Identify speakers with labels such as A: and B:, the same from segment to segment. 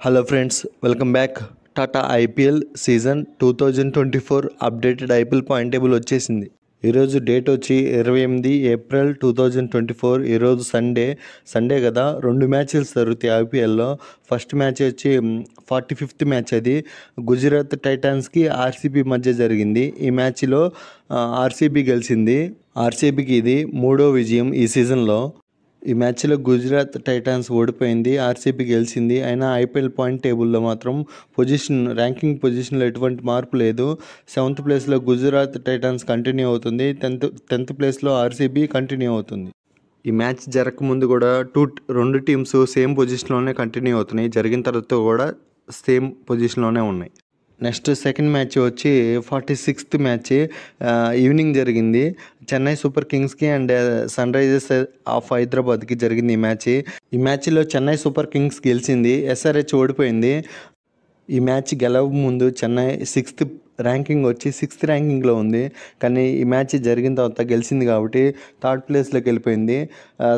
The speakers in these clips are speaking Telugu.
A: Hello friends, welcome back. Tata IPL season 2024 updated IPL point table వచ్చేసింది. ఈరోజు డేట్ వచ్చి 28 ఏప్రిల్ 2024. ఈరోజు సండే కదా, 2 మ్యాచెస్ జరుగుతాయి ఐపీఎల్లో. ఫస్ట్ మ్యాచ్ వచ్చి 45th మ్యాచ్. అది గుజరాత్ టైటాన్స్కి ఆర్సీబీ మధ్య జరిగింది. ఈ మ్యాచ్లో ఆర్సీబీ గెలిచింది. ఆర్సీబీకి ఇది 3వ విజయం ఈ సీజన్లో. ఈ మ్యాచ్లో గుజరాత్ టైటాన్స్ ఓడిపోయింది, ఆర్సీబీ గెలిచింది. అయినా ఐపీఎల్ పాయింట్ టేబుల్లో మాత్రం ర్యాంకింగ్ పొజిషన్లో ఎటువంటి మార్పు లేదు. 7th ప్లేస్లో గుజరాత్ టైటాన్స్ కంటిన్యూ అవుతుంది. 10th ప్లేస్లో ఆర్సీబీ కంటిన్యూ అవుతుంది. ఈ మ్యాచ్ జరగకముందు కూడా రెండు టీమ్స్ సేమ్ పొజిషన్లోనే కంటిన్యూ అవుతున్నాయి. జరిగిన తర్వాత కూడా సేమ్ పొజిషన్లోనే ఉన్నాయి. నెక్స్ట్ సెకండ్ మ్యాచ్ వచ్చి 46th మ్యాచ్ ఈవినింగ్ జరిగింది. చెన్నై సూపర్ కింగ్స్కి అండ్ సన్ రైజర్స్ ఆఫ్ హైదరాబాద్కి జరిగింది ఈ మ్యాచ్లో చెన్నై సూపర్ కింగ్స్ గెలిచింది, ఎస్ఆర్హెచ్ ఓడిపోయింది. ఈ మ్యాచ్ గెలవ ముందు చెన్నై 6th ర్యాంకింగ్లో ఉంది. కానీ ఈ మ్యాచ్ జరిగిన తర్వాత గెలిచింది కాబట్టి 3rd ప్లేస్లోకి వెళ్ళిపోయింది.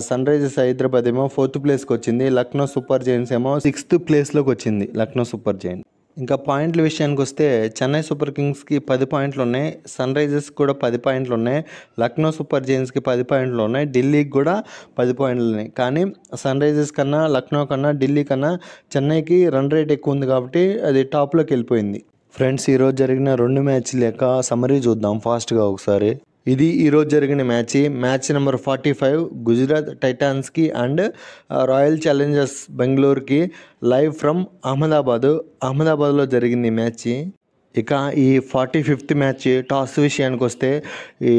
A: సన్ రైజర్స్ హైదరాబాద్ ఏమో 4th ప్లేస్కి వచ్చింది. లక్నో సూపర్ జైంట్స్ ఏమో 6th ప్లేస్లోకి వచ్చింది. Lucknow super Giants. ఇంకా పాయింట్ల విషయానికి వస్తే చెన్నై సూపర్ కింగ్స్కి 10 పాయింట్లు ఉన్నాయి, సన్ రైజర్స్కి కూడా 10 పాయింట్లు ఉన్నాయి, లక్నో సూపర్ జైంట్స్కి 10 పాయింట్లు ఉన్నాయి, ఢిల్లీకి కూడా 10 పాయింట్లు ఉన్నాయి. కానీ సన్ రైజర్స్ కన్నా, లక్నో కన్నా, ఢిల్లీ కన్నా చెన్నైకి రన్ రేట్ ఎక్కువ ఉంది కాబట్టి అది టాప్లోకి వెళ్ళిపోయింది. ఫ్రెండ్స్, ఈరోజు జరిగిన 2 మ్యాచ్ల యొక్క సమరీ చూద్దాం ఫాస్ట్గా ఒకసారి. ఇది ఈరోజు జరిగిన మ్యాచ్ నెంబర్ 45 గుజరాత్ టైటాన్స్కి అండ్ రాయల్ ఛాలెంజర్స్ బెంగళూరుకి లైవ్ ఫ్రమ్ అహ్మదాబాద్లో జరిగింది ఈ మ్యాచ్. ఇక ఈ 45th మ్యాచ్ టాస్ విషయానికి వస్తే ఈ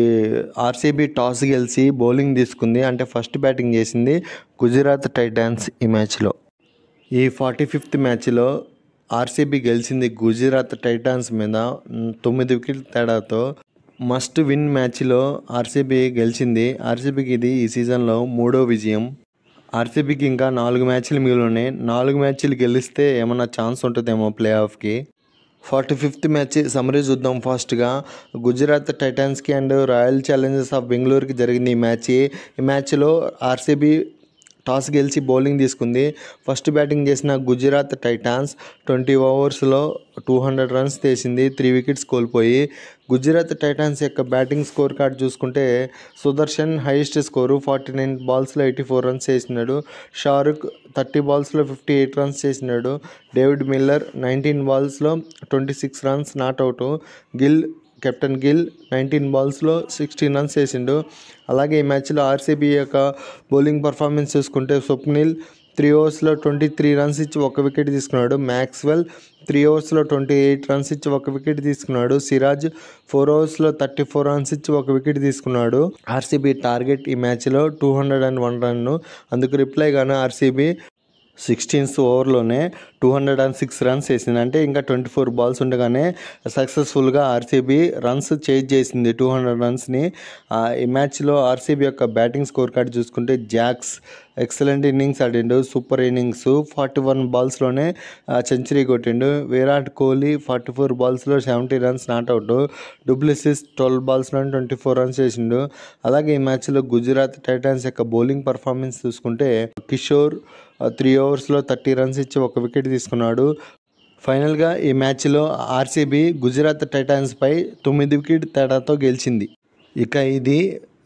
A: ఆర్సీబీ టాస్ గెలిచి బౌలింగ్ తీసుకుంది. అంటే ఫస్ట్ బ్యాటింగ్ చేసింది గుజరాత్ టైటాన్స్. ఈ మ్యాచ్లో ఈ 45th మ్యాచ్లో ఆర్సీబీ గెలిచింది గుజరాత్ టైటాన్స్ మీద 9 వికెట్ల తేడాతో. మస్ట్ విన్ మ్యాచ్లో ఆర్సీబీ గెలిచింది. ఆర్సీబీకి ఇది ఈ సీజన్లో 3వ విజయం. ఆర్సీబీకి ఇంకా 4 మ్యాచ్లు మిగిలి ఉన్నాయి. 4 మ్యాచ్లు గెలిస్తే ఏమన్నా ఛాన్స్ ఉంటుందేమో ప్లే ఆఫ్కి. 45th మ్యాచ్ సమరీ చూద్దాం ఫాస్ట్గా. గుజరాత్ టైటాన్స్కి అండ్ రాయల్ ఛాలెంజర్స్ ఆఫ్ బెంగళూరుకి జరిగింది ఈ మ్యాచ్లో ఆర్సీబీ టాస్ గెలిచి బౌలింగ్ తీసుకుంది. ఫస్ట్ బ్యాటింగ్ చేసిన గుజరాత్ టైటాన్స్ 20 ఓవర్స్లో 200 రన్స్ తీసింది, 3 వికెట్స్ కోల్పోయి. గుజరాత్ టైటాన్స్ యొక్క బ్యాటింగ్ స్కోర్ కార్డ్ చూసుకుంటే సుదర్శన్ హైయెస్ట్ స్కోరు 49 బాల్స్లో 84 రన్స్ చేసినాడు. షారుఖ్ 30 బాల్స్లో 58 రన్స్ చేసినాడు. David Miller 19 బాల్స్లో 26 runs not out. Captain Gill 19 బాల్స్లో 16 runs చేసిండు. అలాగే ఈ మ్యాచ్లో ఆర్సీబీ యొక్క బౌలింగ్ పర్ఫార్మెన్స్ చూసుకుంటే స్వప్నిల్ 3 ఓవర్స్లో 23 రన్స్ ఇచ్చి 1 వికెట్ తీసుకున్నాడు. మ్యాక్స్వెల్ 3 ఓవర్స్లో 28 రన్స్ ఇచ్చి 1 వికెట్ తీసుకున్నాడు. సిరాజ్ 4 ఓవర్స్లో 34 రన్స్ ఇచ్చి 1 వికెట్ తీసుకున్నాడు. ఆర్సీబీ టార్గెట్ ఈ మ్యాచ్లో 201 రన్ను. అందుకు రిప్లైగానే ఆర్సీబీ 16th ఓవర్లోనే 206 రన్స్ వేసింది. అంటే ఇంకా 24 బాల్స్ ఉండగానే సక్సెస్ఫుల్గా ఆర్సీబీ రన్స్ చేజ్ చేసింది 200 రన్స్ని. ఈ మ్యాచ్లో ఆర్సీబీ యొక్క బ్యాటింగ్ స్కోర్ కార్డ్ చూసుకుంటే జాక్స్ ఎక్సలెంట్ ఇన్నింగ్స్ ఆడిండు, సూపర్ ఇన్నింగ్స్. 41 బాల్స్లోనే సెంచరీ కొట్టిండు. విరాట్ కోహ్లీ 44 బాల్స్లో 70 రన్స్ నాట్అవుట్. డూప్లెసిస్ 12 బాల్స్లో 24 రన్స్ చేసిండు. అలాగే ఈ మ్యాచ్లో గుజరాత్ టైటాన్స్ యొక్క బౌలింగ్ పర్ఫార్మెన్స్ చూసుకుంటే కిషోర్ 3 ఓవర్స్లో 30 రన్స్ ఇచ్చి 1 వికెట్ తీసుకున్నాడు. ఫైనల్గా ఈ మ్యాచ్లో ఆర్సీబీ గుజరాత్ టైటాన్స్పై 9 వికెట్ తేడాతో గెలిచింది. ఇక ఇది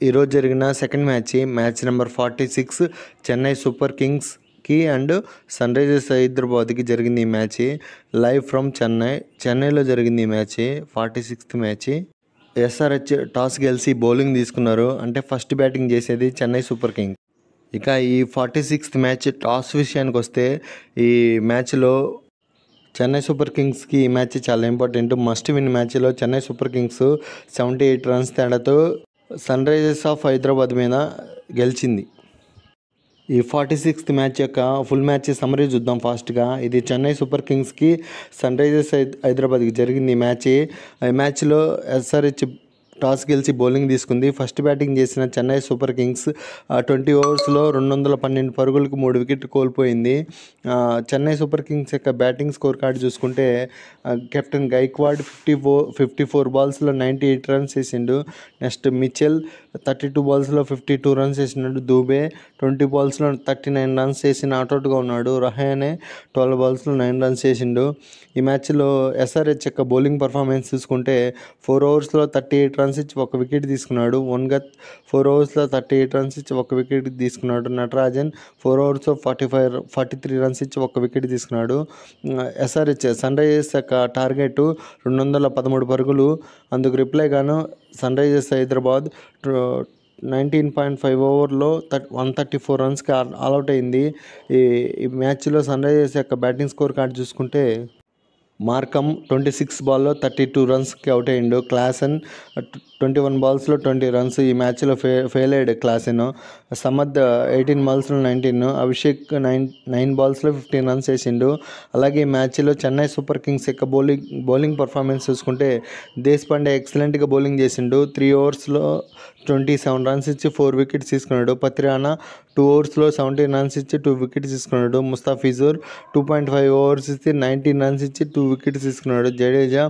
A: ఈరోజు జరిగిన second match number 46 Chennai super కింగ్స్కి అండ్ సన్ రైజర్స్ హైదరాబాద్కి జరిగింది ఈ మ్యాచ్. లైవ్ ఫ్రమ్ చెన్నైలో జరిగింది ఈ match. 46th match. SRH toss గెలిచి బౌలింగ్ తీసుకున్నారు. అంటే ఫస్ట్ బ్యాటింగ్ చేసేది చెన్నై సూపర్ కింగ్స్. ఇక ఈ 46th మ్యాచ్ టాస్ విషయానికి వస్తే ఈ మ్యాచ్లో చెన్నై సూపర్ కింగ్స్కి ఈ మ్యాచ్ చాలా ఇంపార్టెంట్. మస్ట్ విన్ మ్యాచ్లో చెన్నై సూపర్ కింగ్స్ 78 రన్స్ తేడాతో సన్ రైజర్స్ ఆఫ్ హైదరాబాద్ మీద గెలిచింది. ఈ 46th మ్యాచ్ యొక్క ఫుల్ మ్యాచ్ సమరీ చూద్దాం ఫాస్ట్గా. ఇది చెన్నై సూపర్ కింగ్స్కి సన్ రైజర్స్ హైదరాబాద్కి జరిగింది ఈ మ్యాచ్లో ఎస్ఆర్హెచ్ టాస్ గెలిచి బౌలింగ్ తీసుకుంది. ఫస్ట్ బ్యాటింగ్ చేసిన చెన్నై సూపర్ కింగ్స్ 20 ఓవర్స్లో 212 పరుగులకు 3 వికెట్లు కోల్పోయింది. చెన్నై సూపర్ కింగ్స్ యొక్క బ్యాటింగ్ స్కోర్ కార్డు చూసుకుంటే కెప్టెన్ గైక్వాడ్ 54 బాల్స్లో 98 రన్స్ వేసిండు. నెక్స్ట్ మిచెల్ 32 బాల్స్లో 52 రన్స్ వేసినాడు. దూబే 20 బాల్స్లో 39 రన్స్ వేసి నాట్అవుట్గా ఉన్నాడు. రహానే 12 బాల్స్లో 9 రన్స్ వేసిండు. ఈ మ్యాచ్లో ఎస్ఆర్హెచ్ యొక్క బౌలింగ్ పర్ఫార్మెన్స్ చూసుకుంటే 4 ఓవర్స్లో 38 రన్స్ ఇచ్చి 1 వికెట్ తీసుకున్నాడు. వన్గత్ 4 ఓవర్స్లో 38 రన్స్ ఇచ్చి 1 వికెట్ తీసుకున్నాడు. నటరాజన్ 4 ఓవర్స్లో 43 రన్స్ ఇచ్చి 1 వికెట్ తీసుకున్నాడు. ఎస్ఆర్హెచ్ సన్ రైజర్స్ యొక్క టార్గెట్ 213 పరుగులు. అందుకు రిప్లై గాను సన్ రైజర్స్ హైదరాబాద్ 19.5 ఓవర్లో 134 రన్స్కి ఆల్అవుట్ అయింది. ఈ మ్యాచ్లో సన్ రైజర్స్ యొక్క బ్యాటింగ్ స్కోర్ కార్డు చూసుకుంటే మార్కమ్ 26 బాల్లో 32 రన్స్కి అవుట్ అయ్యిండు. Klaasen 21 బాల్స్లో 20 runs. ఈ మ్యాచ్లో ఫెయిల్ అయ్యాడు క్లాసన్. సమద్ 18 బాల్స్లో 19. అభిషేక్ 9 బాల్స్లో 15 రన్స్ వేసిండు. అలాగే ఈ మ్యాచ్లో చెన్నై సూపర్ కింగ్స్ యొక్క బౌలింగ్ పర్ఫార్మెన్స్ చూసుకుంటే దేశపాండే ఎక్సలెంట్గా బౌలింగ్ చేసిండు. 3 ఓవర్స్లో 27 రన్స్ ఇచ్చి 4 వికెట్స్ తీసుకున్నాడు. పత్రియానా 2 ఓవర్స్లో 17 రన్స్ ఇచ్చి 2 వికెట్స్ తీసుకున్నాడు. ముస్తాఫిజుర్ 2.5 ఓవర్స్ ఇచ్చి 19 రన్స్ ఇచ్చి 2 వికెట్స్ తీసుకున్నాడు. జడేజా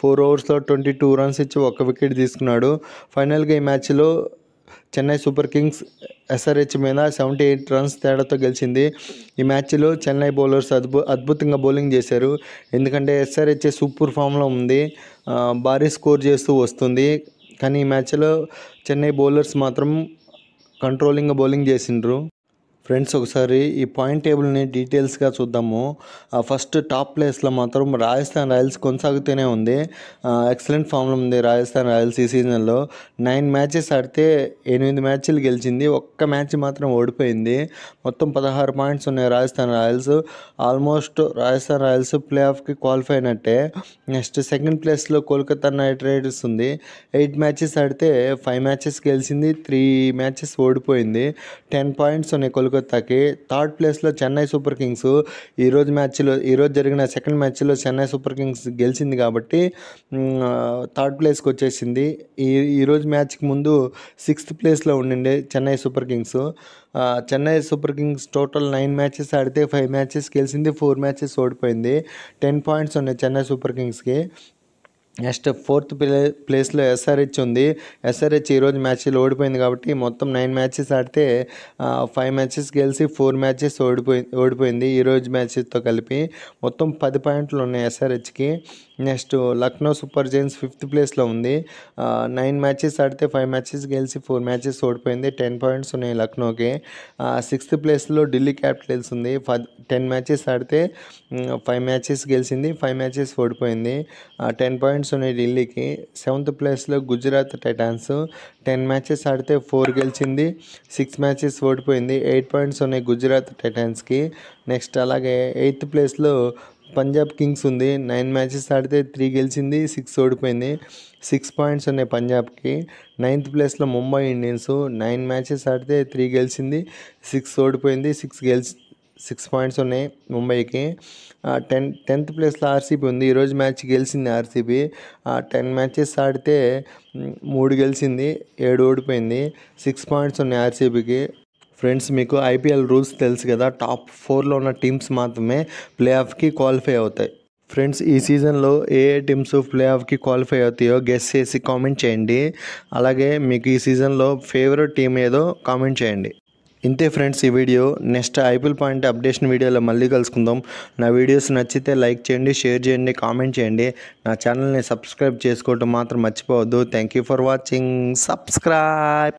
A: 4 ఓవర్స్లో 22 రన్స్ ఇచ్చి 1 వికెట్ తీసుకున్నాడు. ఫైనల్గా ఈ మ్యాచ్లో చెన్నై సూపర్ కింగ్స్ ఎస్ఆర్హెచ్ మీద 78 రన్స్ తేడాతో గెలిచింది. ఈ మ్యాచ్లో చెన్నై బౌలర్స్ అద్భుతంగా బౌలింగ్ చేశారు. ఎందుకంటే ఎస్ఆర్హెచ్ సూపర్ ఫామ్లో ఉంది, భారీ స్కోర్ చేస్తూ వస్తుంది. కానీ ఈ మ్యాచ్లో చెన్నై బౌలర్స్ మాత్రం కంట్రోలింగ్గా బౌలింగ్ చేసిండ్రు. ఫ్రెండ్స్, ఒకసారి ఈ పాయింట్ టేబుల్ని డీటెయిల్స్గా చూద్దాము. ఫస్ట్ టాప్ ప్లేస్లో మాత్రం రాజస్థాన్ రాయల్స్ కొనసాగుతూనే ఉంది. ఎక్సలెంట్ ఫామ్లో ఉంది రాజస్థాన్ రాయల్స్ ఈ సీజన్లో. 9 మ్యాచెస్ ఆడితే 8 మ్యాచ్లు గెలిచింది, ఒక్క మ్యాచ్ మాత్రం ఓడిపోయింది. మొత్తం 16 పాయింట్స్ ఉన్నాయి Rajasthan royals. Almost Rajasthan royals play ఆఫ్కి క్వాలిఫై అయినట్టే. నెక్స్ట్ సెకండ్ ప్లేస్లో కోల్కతా నైట్ రైడర్స్ ఉంది. 8 మ్యాచెస్ ఆడితే 5 మ్యాచెస్ గెలిచింది, 3 మ్యాచెస్ ఓడిపోయింది. 10 పాయింట్స్ ఉన్నాయి కోల్కతాకి. థర్డ్ ప్లేస్లో చెన్నై సూపర్ కింగ్స్. ఈరోజు జరిగిన సెకండ్ మ్యాచ్లో చెన్నై సూపర్ కింగ్స్ గెలిచింది కాబట్టి థర్డ్ ప్లేస్కి వచ్చేసింది. ఈరోజు మ్యాచ్కి ముందు 6th ప్లేస్లో ఉండిండే Chennai super kings. Chennai super kings total 9 matches ఆడితే 5 మ్యాచెస్ గెలిచింది, 4 మ్యాచెస్ ఓడిపోయింది. 10 పాయింట్స్ ఉన్నాయి చెన్నై సూపర్ కింగ్స్కి. నెక్స్ట్ 4th ప్లేస్లో ఎస్ఆర్హెచ్ ఉంది. ఎస్ఆర్హెచ్ ఈరోజు మ్యాచ్లో ఓడిపోయింది కాబట్టి మొత్తం 9 మ్యాచెస్ ఆడితే 5 మ్యాచెస్ గెలిచి 4 మ్యాచెస్ ఓడిపోయింది ఈరోజు మ్యాచెస్తో కలిపి. మొత్తం 10 పాయింట్లు ఉన్నాయి ఎస్ఆర్హెచ్కి. Next Lucknow super giants 5th ప్లేస్లో ఉంది. 9 మ్యాచెస్ ఆడితే 5 మ్యాచెస్ గెలిచి 4 మ్యాచెస్ ఓడిపోయింది. 10 పాయింట్స్ ఉన్నాయి లక్నోకి. 6th ప్లేస్లో ఢిల్లీ క్యాపిటల్స్ ఉంది. 10 మ్యాచెస్ ఆడితే 5 మ్యాచెస్ గెలిచింది, 5 మ్యాచెస్ ఓడిపోయింది. 10 పాయింట్స్ ఉన్నాయి ఢిల్లీకి. 7th ప్లేస్లో గుజరాత్ టైటాన్స్. 10 మ్యాచెస్ ఆడితే 4 గెలిచింది, 6 మ్యాచెస్ ఓడిపోయింది. 8 పాయింట్స్ ఉన్నాయి గుజరాత్ టైటాన్స్కి. నెక్స్ట్ అలాగే 8th ప్లేస్లో పంజాబ్ కింగ్స్ ఉంది. 9 మ్యాచెస్ ఆడితే 3 గెలిచింది, 6 ఓడిపోయింది. 6 పాయింట్స్ ఉన్నాయి పంజాబ్కి. 9th ప్లేస్లో ముంబై ఇండియన్స్. 9 మ్యాచెస్ ఆడితే 3 గెలిచింది, 6 ఓడిపోయింది. 6 పాయింట్స్ ఉన్నాయి ముంబైకి. 10th ప్లేస్లో ఆర్సీబీ ఉంది. ఈరోజు మ్యాచ్ గెలిచింది ఆర్సీబీ. 10 మ్యాచెస్ ఆడితే 3 గెలిచింది, 7 ఓడిపోయింది. 6 పాయింట్స్ ఉన్నాయి ఆర్సీబీకి. ఫ్రెండ్స్, మీకు ఐపీఎల్ రూల్స్ తెలుసు కదా, టాప్ 4లో ఉన్న టీమ్స్ మాత్రమే ప్లే ఆఫ్కి క్వాలిఫై అవుతాయి. ఫ్రెండ్స్, ఈ సీజన్లో ఏ టీమ్స్ ప్లే ఆఫ్కి క్వాలిఫై అవుతాయో గెస్ చేసి కామెంట్ చేయండి. అలాగే మీకు ఈ సీజన్లో ఫేవరెట్ టీం ఏదో కామెంట్ చేయండి. ఇంతే ఫ్రెండ్స్ ఈ video. Next IPL point updation వీడియోలో మళ్ళీ కలుసుకుందాం. నా వీడియోస్ నచ్చితే లైక్ చేయండి, షేర్ చేయండి, కామెంట్ చేయండి. నా ఛానల్ని సబ్స్క్రైబ్ చేసుకోవటం మాత్రం మర్చిపోవద్దు. Thank you for watching. Subscribe.